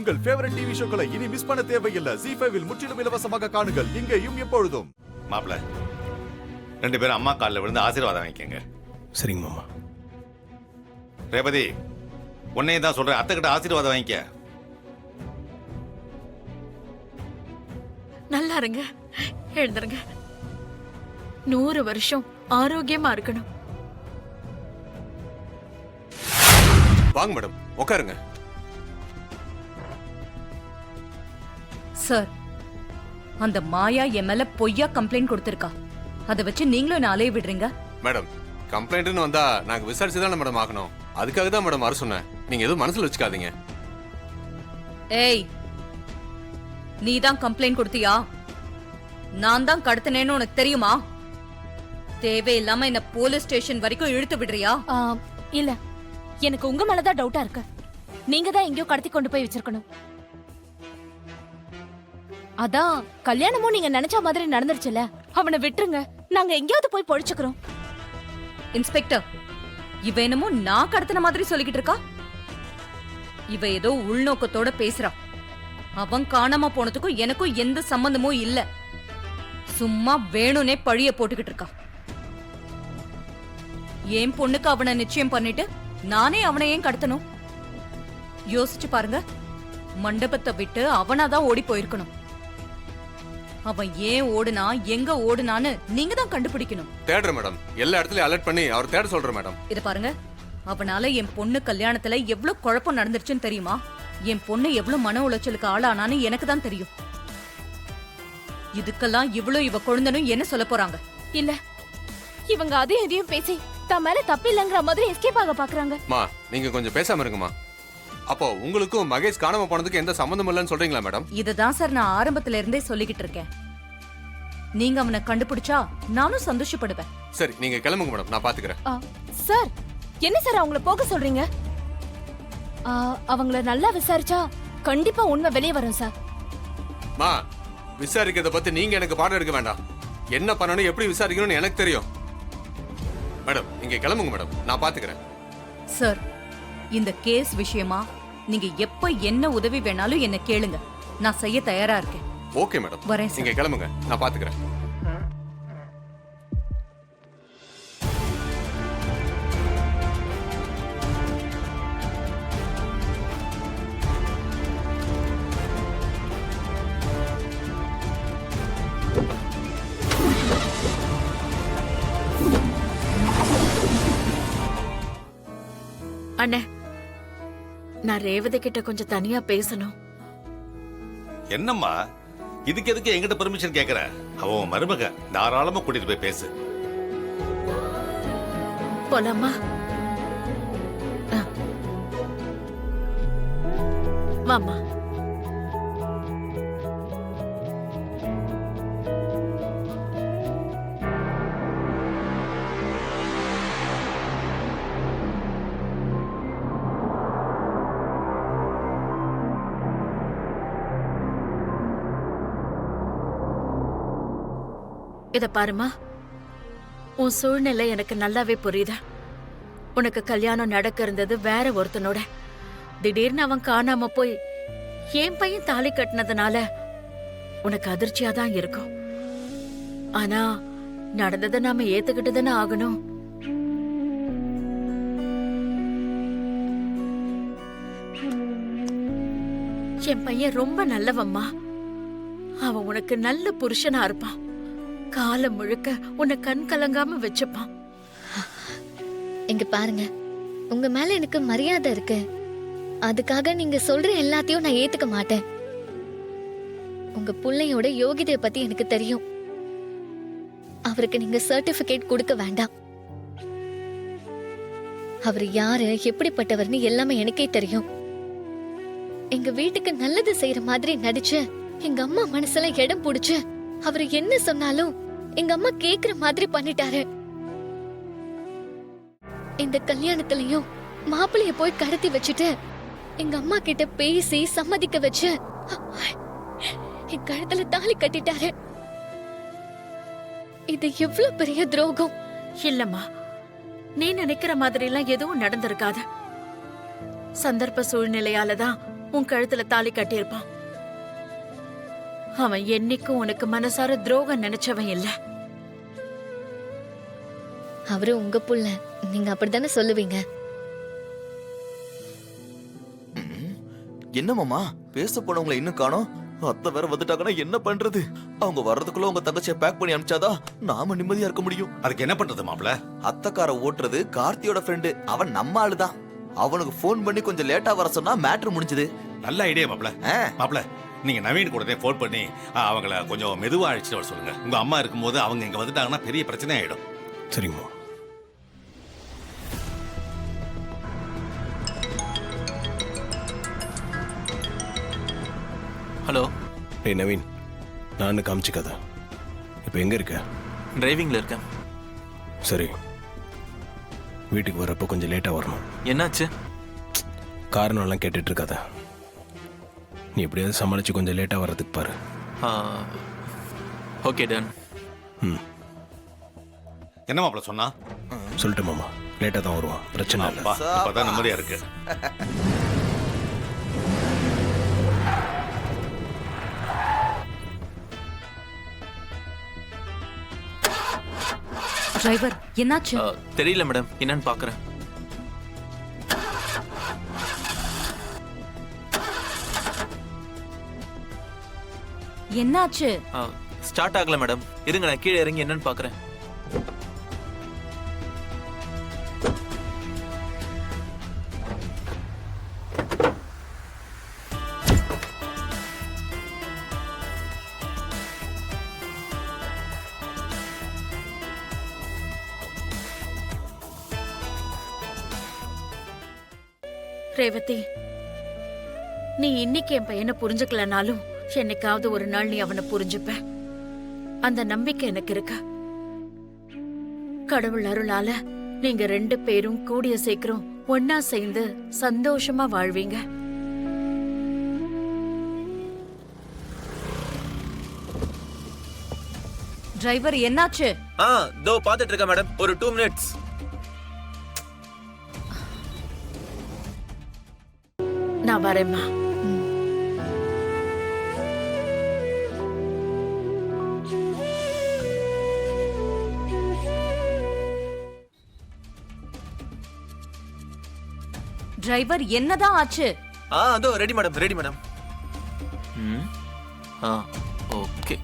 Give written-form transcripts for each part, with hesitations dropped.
உங்கள் favourite TV ஷோக்களை இனி miss பண்ண தேவையில்லை. ZEE5 இல் முற்றிலும் இலவசமாக காணுங்கள், இங்கேயும் எப்பொழுதும். மாப்பிள்ள 2 பேரும் அம்மா காலில் விழுந்து ஆசீர்வாதம் வாங்கிக்கங்க. சரிங்க மாமா. ரேவதி, உன்னையே தான் சொல்றேன், அத்தை கிட்ட ஆசீர்வாதம் வாங்கிக்க. நல்லா இருங்க, எழுந்துருங்க. 100 வருஷம் ஆரோக்கியமா இருக்கணும். வாங்க மேடம், உட்காருங்க. சார், அந்த மாயா என் மேல பொய்யா கம்ப்ளைண்ட் கொடுத்திருக்கா. அதை வச்சு நீங்களும் என்ன அலைய விடுறீங்க? மேடம், கம்ப்ளைண்ட்னு வந்தா நாங்க விசாரிச்சு தானே மேடம் ஆகணும். அதுக்காக தான் மேடம் வர சொன்னேன். நீங்க எதுவும் மனசுல வச்சுக்காதீங்க. ஏய், நீ தான் கம்ப்ளைண்ட் கொடுத்தியா? நான் தான் கடத்தினேன்னு உனக்கு தெரியுமா? தேவையில்லாம என்ன போலீஸ் ஸ்டேஷன் வரைக்கும் இழுத்து விடுறியா? இல்ல, எனக்கு உங்க மேலதான் டவுட்டா இருக்கு. நீங்க தான் எங்கேயோ கடத்தி கொண்டு போய் வச்சிருக்கணும். அதான் கல்யாணமும் நீங்க நினைச்ச மாதிரி நடந்துருச்சுல, அவனை விட்டுருங்க. நாங்க எங்கேயாவது போய் பொழிச்சுக்கிறோம். இன்ஸ்பெக்டர், இவ என்னமோ நான் கடத்தின மாதிரி சொல்லிக்கிட்டு இருக்கா. இவ ஏதோ உள்நோக்கத்தோட பேசுறா. அவன் காணாம போனதுக்கும் எனக்கும் எந்த சம்பந்தமும் இல்ல. சும்மா வேணும்னே பழிய போட்டுக்கிட்டு இருக்கா. என் பொண்ணுக்கு அவனை நிச்சயம் பண்ணிட்டு நானே அவனை ஏன் கடத்தணும்? யோசிச்சு பாருங்க. மண்டபத்தை விட்டு அவனாதான் ஓடி போயிருக்கணும். அவன் ஏன் ஓடுனா, எங்க ஓடுனான்னு நீங்க தான் கண்டுபிடிக்கணும். தேடுற மேடம், எல்லா இடத்துலயும் அலர்ட் பண்ணி அவர் தேட சொல்ற மேடம். இத பாருங்க, அவனால என் பொண்ணு கல்யாணத்துல எவ்வளவு குழப்பம் நடந்துருச்சுன்னு தெரியுமா? என் பொண்ணு எவ்வளவு மன உளைச்சலுக்கு ஆளானான்னு எனக்கு தான் தெரியும். இதுக்கெல்லாம் இவ கொழுந்தனும் என்ன சொல்ல போறாங்க? இல்ல, இவங்க அதையும் இதையும் பேசி தன் மேல தப்பு இல்லங்கிற மாதிரி எஸ்கேப் ஆக பாக்குறாங்க. மா, நீங்க கொஞ்சம் பேசாம இருங்கம்மா. அப்போ உங்களுக்கும் மகேஷ் காணாம போனதுக்கு எந்த சம்பந்தம் இல்லைன்னு சொல்றீங்களா மேடம்? இதுதான் சார் நான் ஆரம்பத்துல இருந்தே சொல்லிக்கிட்டு இருக்கேன். நீங்க அவனை கண்டுபிடிச்சா நானும் சந்தோஷப்படுவேன். சரி, நீங்க கிளம்புங்க மேடம், நான் பாத்துக்கிறேன். சார், என்ன சார் அவங்கள போக சொல்றீங்க? அவங்கள நல்லா விசாரிச்சா கண்டிப்பா உண்மை வெளியே வரும் சார். மா, விசாரிக்கிறத பத்தி நீங்க எனக்கு பாடம் எடுக்க வேண்டாம். என்ன பண்ணணும், எப்படி விசாரிக்கணும்னு எனக்கு தெரியும். மேடம், நீங்க கிளம்புங்க மேடம், நான் பாத்துக்கிறேன். சார், இந்த கேஸ் விஷயமா நீங்க எப்ப என்ன உதவி வேணாலும் என்ன கேளுங்க. நான் செய்ய தயாரா இருக்கேன். ஓகே மேடம், வரேன் சார். நீங்க கிளம்புங்க, நான் பாத்துக்கிறேன். அண்ணே, நான் ரேவதி கிட்ட கொஞ்சம் தனியா பேசணும். என்னம்மா, இதுக்கு எதுக்கு எங்கிட்ட பெர்மிஷன் கேக்குற? அவன் மருமக, தாராளமா கூட்டிட்டு போய் பேசு. போலாமா? வாமா. இத பாருமா, உன் சூழ்நிலை எனக்கு நல்லாவே புரியுது. உனக்கு கல்யாணம் நடக்க இருந்தது வேற ஒருத்தனோட. திடீர்னு அவன் காணாம போய் என் பையன் தாலி கட்டினதுனால உனக்கு அதிர்ச்சியா தான் இருக்கும். ஆனா நடந்ததை நாம ஏத்துக்கிட்டுதானே ஆகணும். என் பையன் ரொம்ப நல்லவம்மா. அவன் உனக்கு நல்ல புருஷனா இருப்பான். காலம் முழுக்க உன்னை கண் கலங்காம வச்சுப்பான். இங்க பாருங்க, உங்க மேல எனக்கு மரியாதை இருக்கு. அதுக்காக நீங்க சொல்ற எல்லாத்தையும் நான் ஏத்துக்க மாட்டேன். உங்க பிள்ளையோட யோகிதைய பத்தி எனக்கு தெரியும். அவருக்கு நீங்க சர்டிபிகேட் கொடுக்க வேண்டாம். அவர் யாரு, எப்படிப்பட்டவர்னு எல்லாமே எனக்கே தெரியும். எங்க வீட்டுக்கு நல்லது செய்யற மாதிரி நடிச்சு எங்க அம்மா மனசுல இடம் பிடிச்சு அவர் என்ன சொன்னாலும் எங்க அம்மா கேக்குற மாதிரி பண்ணிட்டாரு. இந்த கல்யாணத்திலயும் மாப்பிளைய போய் கடத்தி வச்சுட்டு எங்க அம்மா கிட்ட பேசி சம்மதிக்க வச்சு என் கழுத்துல தாலி கட்டிட்டாரு. இது எவ்வளவு பெரிய துரோகம். இல்லம்மா, நீ நினைக்கிற மாதிரி எல்லாம் எதுவும் நடந்திருக்காது. சந்தர்ப்ப சூழ்நிலையாலதான் உன் கழுத்துல தாலி கட்டியிருப்பான். அவன் என்னைக்கும் உனக்கு மனசார துரோகம் நினைச்சவன் இல்ல. அவரு உங்க புள்ள, நீங்க அப்படித்தானே சொல்லுவீங்க. என்ன மாமா பேச போனவங்களை இன்னும் காணோம்? அத்தை வேற வந்துட்டாங்கன்னா என்ன பண்றது? அவங்க வர்றதுக்குள்ள உங்க தங்கச்சியை பேக் பண்ணி அனுப்பிச்சாதான் நாம நிம்மதியா இருக்க முடியும். அதுக்கு என்ன பண்றது மாப்ள? அத்தைக்கார ஓட்டுறது கார்த்தியோட ஃப்ரெண்டு, அவன் நம்ம ஆளுதான். அவனுக்கு ஃபோன் பண்ணி கொஞ்சம் லேட்டா வர சொன்னா மேட்ரு முடிஞ்சது. நல்ல ஐடியா மாப்ள. மாப்ள, நீங்க நவீன் கூட ஃபோன் பண்ணி அவங்கள கொஞ்சம் மெதுவா அழைச்சிட்டு வர சொல்லுங்க. உங்க அம்மா இருக்கும்போது அவங்க இங்க வந்துட்டாங்கன்னா பெரிய பிரச்சனை ஆயிடும். சரிம்மா. ஹலோ. டேய் நவீன், நான் காமிச்சிக்காத. இப்போ எங்க இருக்க? டிரைவிங்ல இருக்கேன். சரி, வீட்டுக்கு வரப்போ கொஞ்சம் லேட்டாக வரணும். என்னாச்சு? காரணம்லாம் கேட்டுட்டு இருக்காத. நீ எப்படியாவது சமாளிச்சு கொஞ்சம் லேட்டாக வர்றதுக்கு பாரு. Okay done. ம், என்ன மாப்ள சொன்னா? சொல்லிட்டு மாமா, லேட்டாக தான் வருவான், பிரச்சனை இல்லை. அப்பா, இப்பதான் நிம்மதியா இருக்கு. டிரைவர் என்னாச்சு? தெரியல மேடம், என்னன்னு பாக்குறேன். என்னாச்சு? ஸ்டார்ட் ஆகல மேடம், இருங்க நான் கீழே இறங்கி என்னன்னு பாக்குறேன். ரேவதி, நீ இன்னைக்கு என் பையனை புரிஞ்சுக்கலனாலும் என்னைக்காவது ஒரு நாள் நீ அவனை புரிஞ்சுப்ப. அந்த நம்பிக்கை எனக்கு இருக்கு. கடவுள் அருளால நீங்க 2 பேரும் கூடிய சீக்கிரம் ஒன்னா சேர்ந்து சந்தோஷமா வாழ்வீங்க. டிரைவர் என்னாச்சு? தோ பாத்துட்டு இருக்கேன் மேடம், ஒரு 2 minutes. நான் வரேம்மா. டிரைவர் என்னதான் ஆச்சு? அதோ ready madam, ready madam. Okay.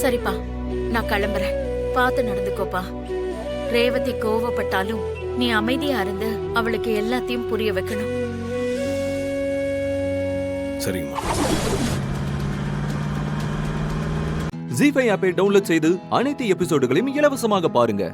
சரிப்பா, நான் கிளம்புறேன். பார்த்து நடந்துக்கோப்பா. ரேவதி கோவப்பட்டாலும் நீ அமைதியா இருந்து அவளுக்கு எல்லாத்தையும் புரிய வைக்கணும். சரிங்கம்மா. ஜீ5 ஆப்பை டவுன்லோட் செய்து அனைத்து எபிசோடுகளையும் இலவசமாக பாருங்க.